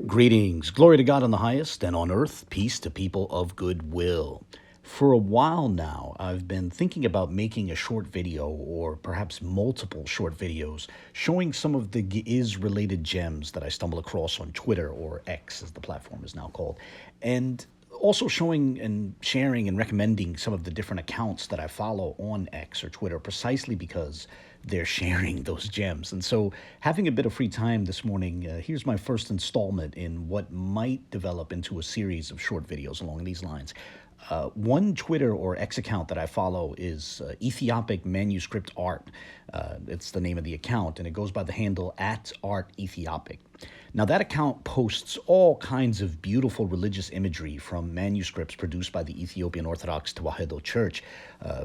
Greetings, glory to God on the highest, and on earth, peace to people of good will. For a while now, I've been thinking about making a short video, or perhaps multiple short videos, showing some of the Ge'ez-related gems that I stumble across on Twitter, or X as the platform is now called, and also showing and sharing and recommending some of the different accounts that I follow on X or Twitter, precisely because they're sharing those gems. And so, having a bit of free time this morning, here's my first installment in what might develop into a series of short videos along these lines. One Twitter or X account that I follow is Ethiopic Manuscript Art. It's the name of the account, and it goes by the handle @ArtEthiopic. Now, that account posts all kinds of beautiful religious imagery from manuscripts produced by the Ethiopian Orthodox Tewahedo Church,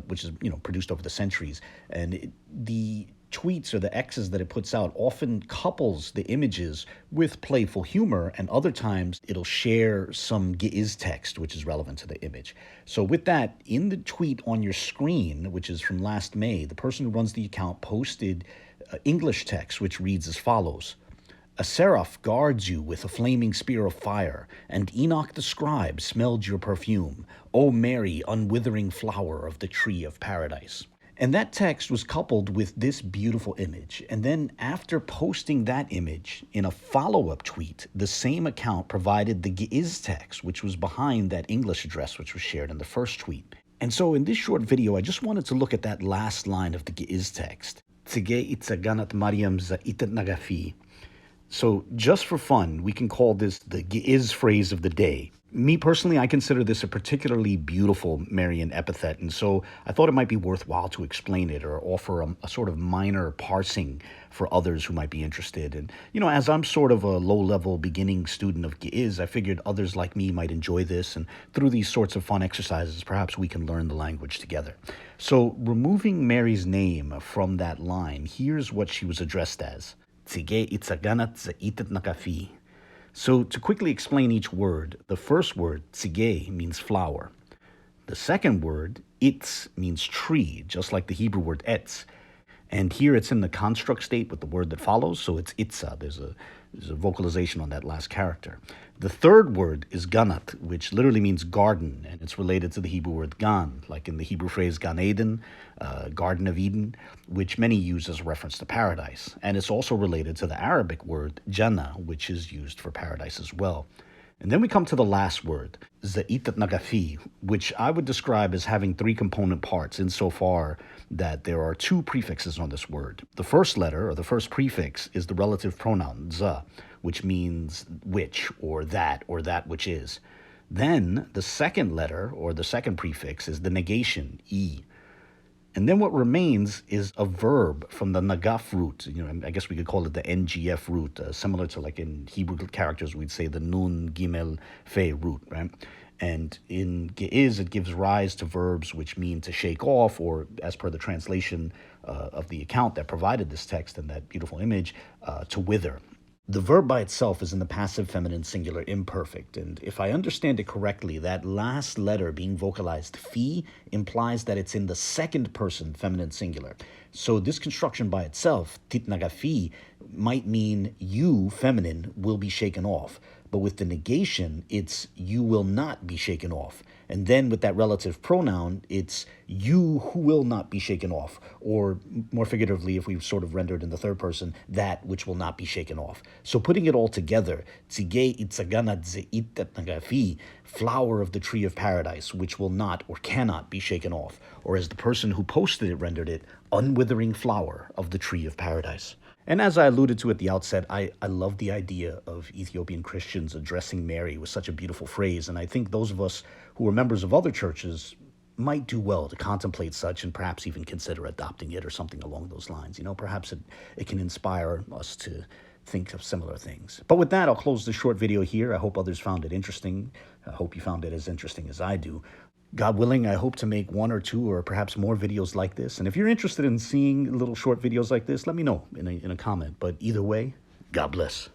which is, produced over the centuries. And the tweets or the X's that it puts out often couples the images with playful humor, and other times it'll share some Ge'ez text which is relevant to the image. So with that, in the tweet on your screen, which is from last May, the person who runs the account posted English text which reads as follows: "A seraph guards you with a flaming spear of fire, and Enoch the scribe smelled your perfume, O Mary, unwithering flower of the tree of paradise." And that text was coupled with this beautiful image. And then after posting that image in a follow-up tweet, the same account provided the Ge'ez text, which was behind that English address, which was shared in the first tweet. And so in this short video, I just wanted to look at that last line of the Ge'ez text. Mariam za'ititnegafī. So just for fun, we can call this the Ge'ez phrase of the day. Me personally, I consider this a particularly beautiful Marian epithet, and so I thought it might be worthwhile to explain it or offer a sort of minor parsing for others who might be interested. And, as I'm sort of a low-level beginning student of Ge'ez, I figured others like me might enjoy this, and through these sorts of fun exercises, perhaps we can learn the language together. So, removing Mary's name from that line, here's what she was addressed as. Za'ititnegafī. So to quickly explain each word, the first word, tzige, means flower. The second word, itz, means tree, just like the Hebrew word etz. And here it's in the construct state with the word that follows, so it's itza. There's a vocalization on that last character. The third word is ganat, which literally means garden, and it's related to the Hebrew word gan, like in the Hebrew phrase Gan Eden, Garden of Eden, which many use as a reference to paradise. And it's also related to the Arabic word Jannah, which is used for paradise as well. And then we come to the last word, Za'ititnegafī, which I would describe as having three component parts insofar that there are two prefixes on this word. The first letter, or the first prefix, is the relative pronoun, za, which means which, or that which is. Then the second letter, or the second prefix, is the negation, e. And then what remains is a verb from the nagaf root. I guess we could call it the ngf root, similar to like in Hebrew characters, we'd say the nun, gimel, fe root, right? And in Ge'ez, it gives rise to verbs which mean to shake off, or as per the translation of the account that provided this text and that beautiful image, to wither. The verb by itself is in the passive feminine singular imperfect, and if I understand it correctly, that last letter being vocalized, fi, implies that it's in the second person feminine singular. So this construction by itself, titnegafī, might mean you, feminine, will be shaken off. But with the negation, it's you will not be shaken off. And then with that relative pronoun, it's you who will not be shaken off. Or more figuratively, if we sort of rendered in the third person, that which will not be shaken off. So putting it all together, tzige itzaganat za'ititnegafī, flower of the tree of paradise, which will not or cannot be shaken off. Or as the person who posted it rendered it, unwithering flower of the tree of paradise. And as I alluded to at the outset, I love the idea of Ethiopian Christians addressing Mary with such a beautiful phrase. And I think those of us who are members of other churches might do well to contemplate such and perhaps even consider adopting it or something along those lines. Perhaps it can inspire us to think of similar things. But with that, I'll close this short video here. I hope others found it interesting. I hope you found it as interesting as I do. God willing, I hope to make one or two or perhaps more videos like this. And if you're interested in seeing little short videos like this, let me know in a comment. But either way, God bless.